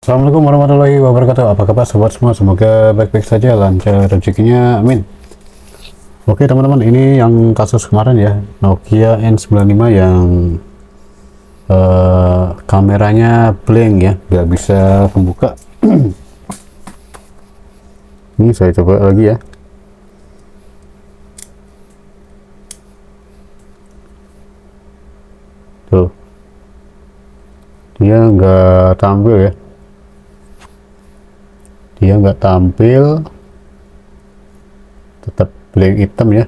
Assalamualaikum warahmatullahi wabarakatuh. Apa kabar sobat semua? Semoga baik-baik saja, lancar rezekinya, amin. Oke teman-teman, ini yang kasus kemarin ya, Nokia N95 yang kameranya blank ya, nggak bisa membuka. Ini saya coba lagi ya. Tuh, dia nggak tampil ya. Dia nggak tampil, tetap blank hitam ya.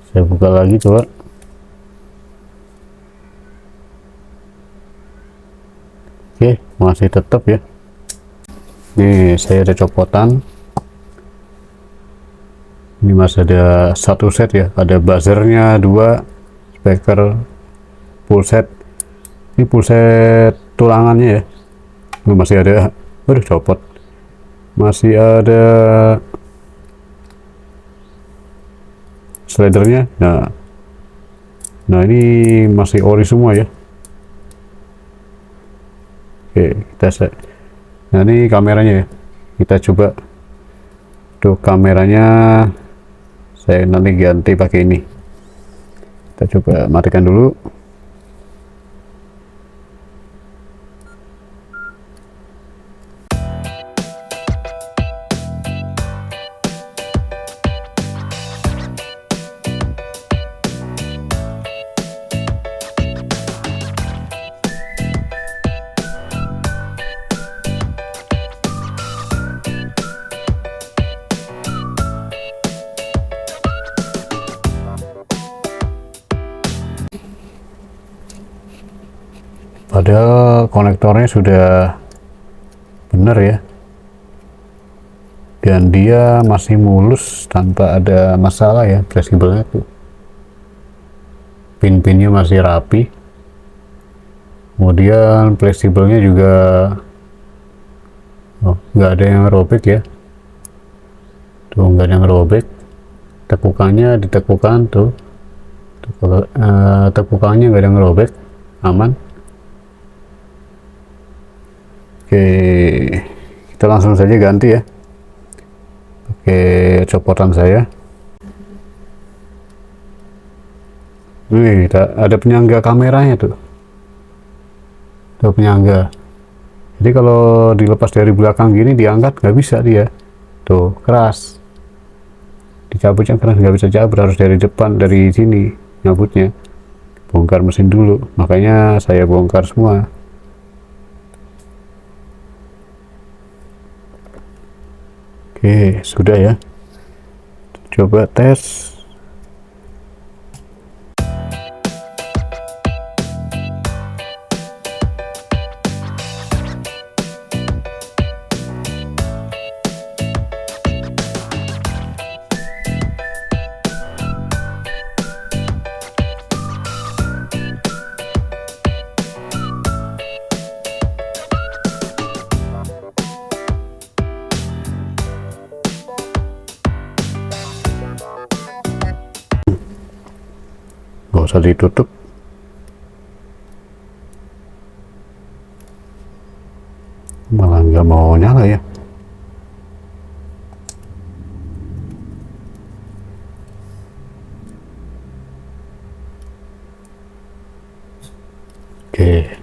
Saya buka lagi coba. Oke, masih tetap ya. Nih saya ada copotan. Ini masih ada satu set ya, ada buzzernya, dua speaker, full set. Ini full set tulangannya ya. Ini masih ada, waduh copot, masih ada slidernya. Nah ini masih ori semua ya. Oke, kita set. Nah ini kameranya ya, kita coba. Tuh kameranya saya nanti ganti pakai ini. Kita coba matikan dulu. Padahal konektornya sudah benar ya, dan dia masih mulus tanpa ada masalah ya. Fleksibelnya tuh, pin-pinnya masih rapi, kemudian fleksibelnya juga nggak ada yang robek ya. Tuh nggak ada yang robek, tekukannya ditekukan tuh, tekukannya nggak ada yang robek, aman. Oke, kita langsung saja ganti ya, oke, copotan saya. Nih, ada penyangga kameranya tuh, penyangga. Jadi kalau dilepas dari belakang gini, diangkat nggak bisa dia, tuh keras, dicabutnya keras, nggak bisa cabut, harus dari depan, dari sini nyabutnya. Bongkar mesin dulu, makanya saya bongkar semua. Oke, sudah ya. Coba tes. Gak usah ditutup, malah nggak mau nyala ya. Oke,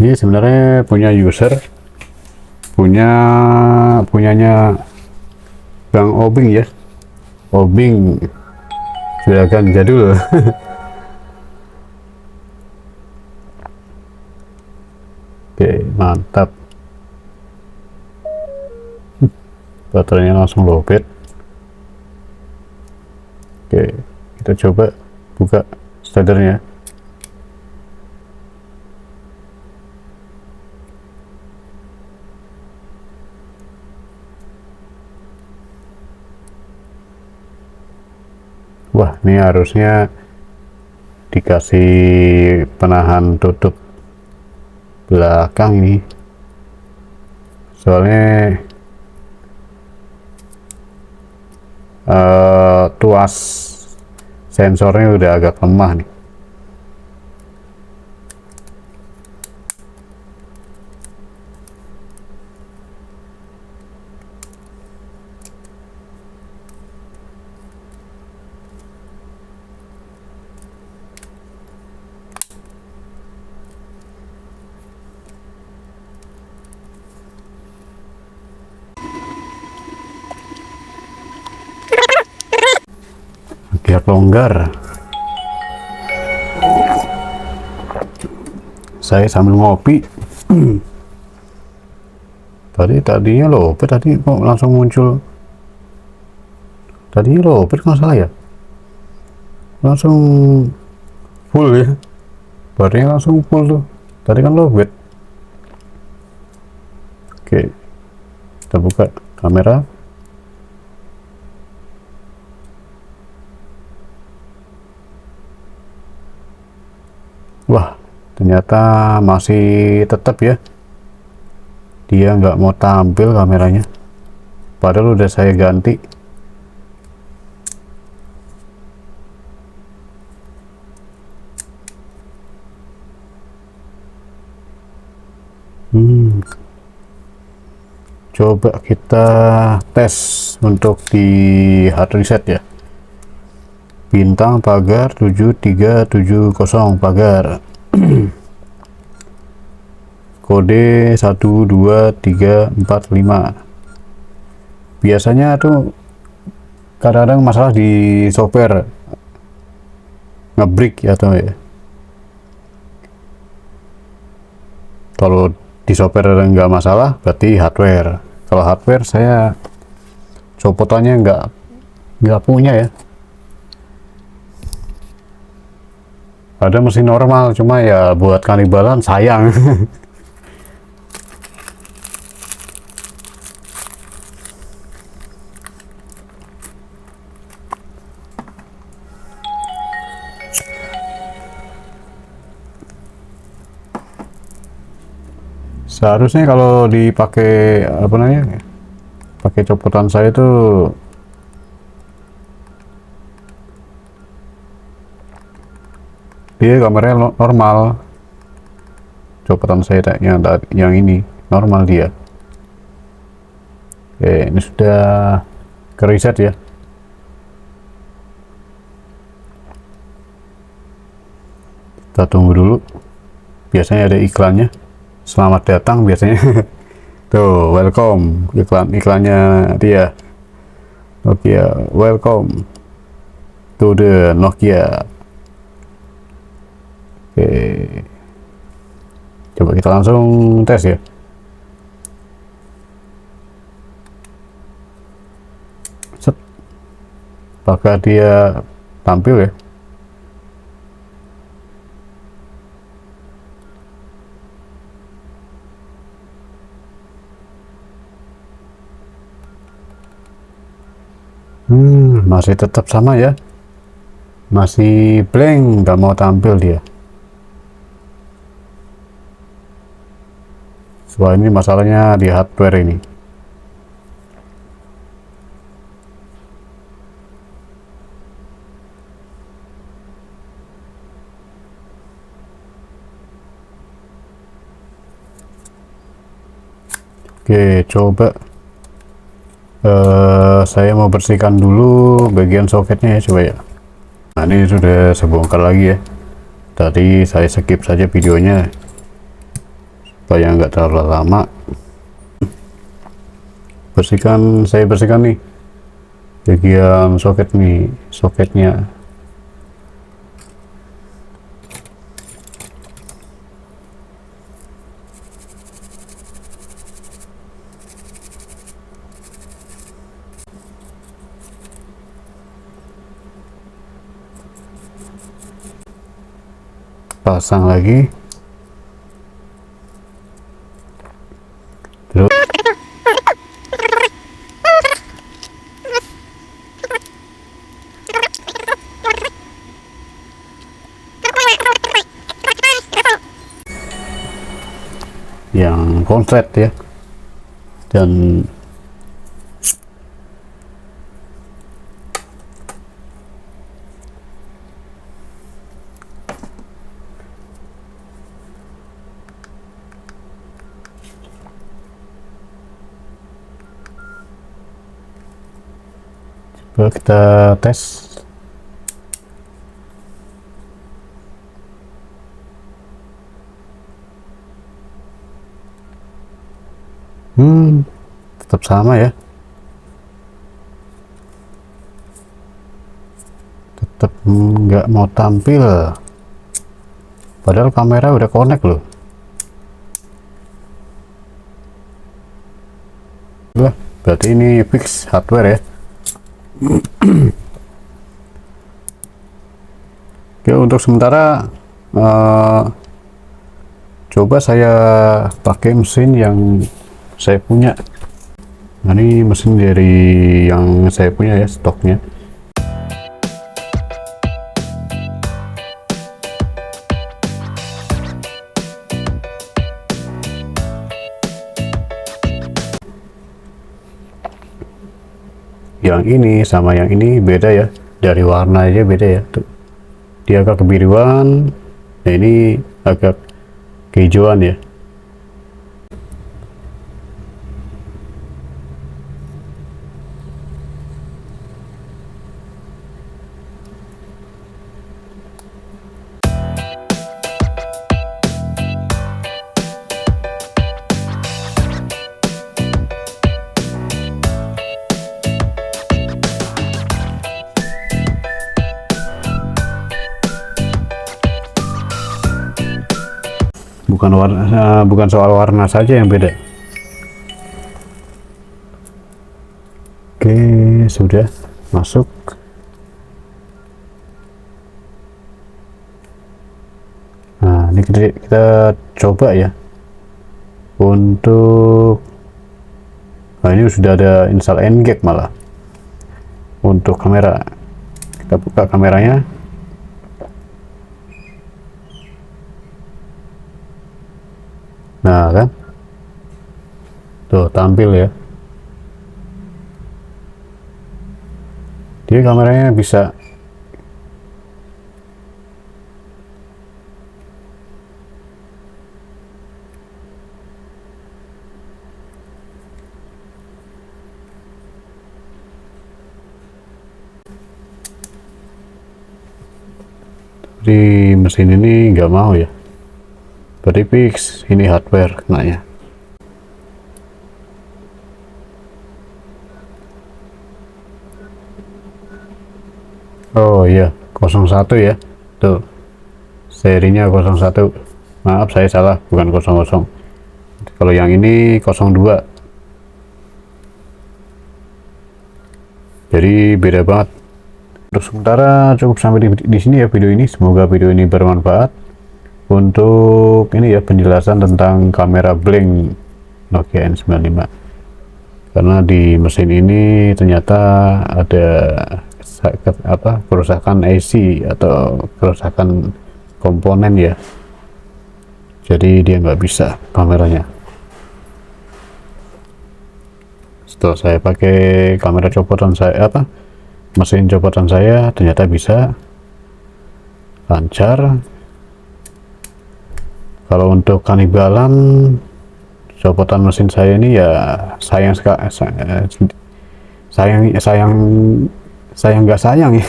ini sebenarnya punya user, punyanya Bang Obing ya. Obing silakan jadul. Oke, mantap. Baterainya langsung lowbat. Oke, kita coba buka slidernya. Wah, ini harusnya dikasih penahan tutup belakang ini, soalnya tuas sensornya udah agak lemah nih. Biar longgar, saya sambil ngopi. Tadinya lopet, tadi kok langsung muncul. Tadinya lopet kalau salah ya, langsung full ya, barunya langsung full tuh. Tadi kan lopet. Oke, kita buka kamera. Wah, ternyata masih tetap ya, dia nggak mau tampil kameranya, padahal udah saya ganti. Coba kita tes untuk di hard reset ya. Bintang pagar 7370 pagar. Kode 12345. Biasanya tuh kadang-kadang masalah di software, ngebreak ya tuh ya. Kalau di software nggak masalah, berarti hardware. Kalau hardware saya copotannya nggak punya ya. Ada mesin normal, cuma ya buat kanibalan sayang. Seharusnya kalau dipakai apa namanya, pakai copotan saya itu dia kameranya normal. Copotan saya yang ini normal dia. Oke, ini sudah ke reset ya. Kita tunggu dulu, biasanya ada iklannya, selamat datang biasanya. Tuh, welcome, iklannya dia, Nokia, welcome to the Nokia. Oke, coba kita langsung tes ya. Set, apakah dia tampil ya? Masih tetap sama ya, masih blank, nggak mau tampil dia. Wah, ini masalahnya di hardware ini. Oke, coba saya mau bersihkan dulu bagian soketnya ya, coba ya. Nah, ini sudah sebongkar lagi ya. Tadi saya skip saja videonya supaya nggak terlalu lama. Saya bersihkan nih bagian soketnya. Pasang lagi, terus yang konslet ya, dan Coba kita tes. Tetap sama ya, tetap nggak mau tampil, padahal kamera udah connect loh. Wah, berarti ini fix hardware ya. Oke, untuk sementara coba saya pakai mesin yang saya punya. Nah, ini mesin dari yang saya punya ya, stoknya. Yang ini sama yang ini beda ya, dari warna aja beda ya. Tuh, dia agak kebiruan, nah ini agak kehijauan ya. Bukan warna, bukan soal warna saja yang beda. Oke, sudah masuk. Nah, ini kita coba ya untuk, nah ini sudah ada install Ngag malah. Untuk kamera, kita buka kameranya. Nah kan, tuh tampil ya, jadi kameranya bisa di mesin ini nggak mau ya, berarti fix ini hardware kenanya. Oh iya, 01 ya, tuh serinya 01. Maaf saya salah, bukan 00. Kalau yang ini 02, jadi beda banget. Untuk sementara cukup sampai di sini ya video ini. Semoga video ini bermanfaat untuk ini ya, penjelasan tentang kamera blank Nokia N95. Karena di mesin ini ternyata ada kerusakan IC atau kerusakan komponen ya, jadi dia nggak bisa kameranya. Setelah saya pakai kamera copotan saya, mesin copotan saya, ternyata bisa lancar. Kalau untuk kanibalan copotan mesin saya ini ya sayang sekali, sayang nggak sayang ya.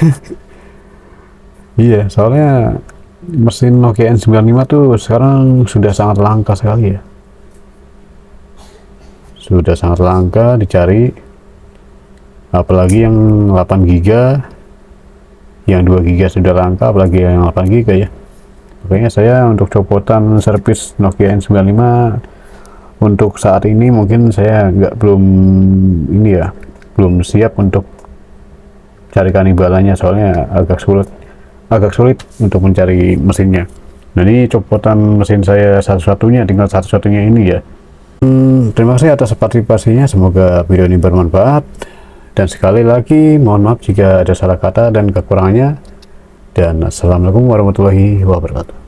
Iya, soalnya mesin Nokia N95 tuh sekarang sudah sangat langka sekali ya, sudah sangat langka dicari, apalagi yang 8 GB, yang 2 GB sudah langka, apalagi yang 8 GB ya. Makanya saya untuk copotan servis Nokia N95 untuk saat ini mungkin saya belum ini ya, belum siap untuk cari kanibalannya, soalnya agak sulit untuk mencari mesinnya. Nah, ini copotan mesin saya satu-satunya, tinggal satu-satunya ini ya. Terima kasih atas partisipasinya, semoga video ini bermanfaat, dan sekali lagi mohon maaf jika ada salah kata dan kekurangannya, dan assalamualaikum warahmatullahi wabarakatuh.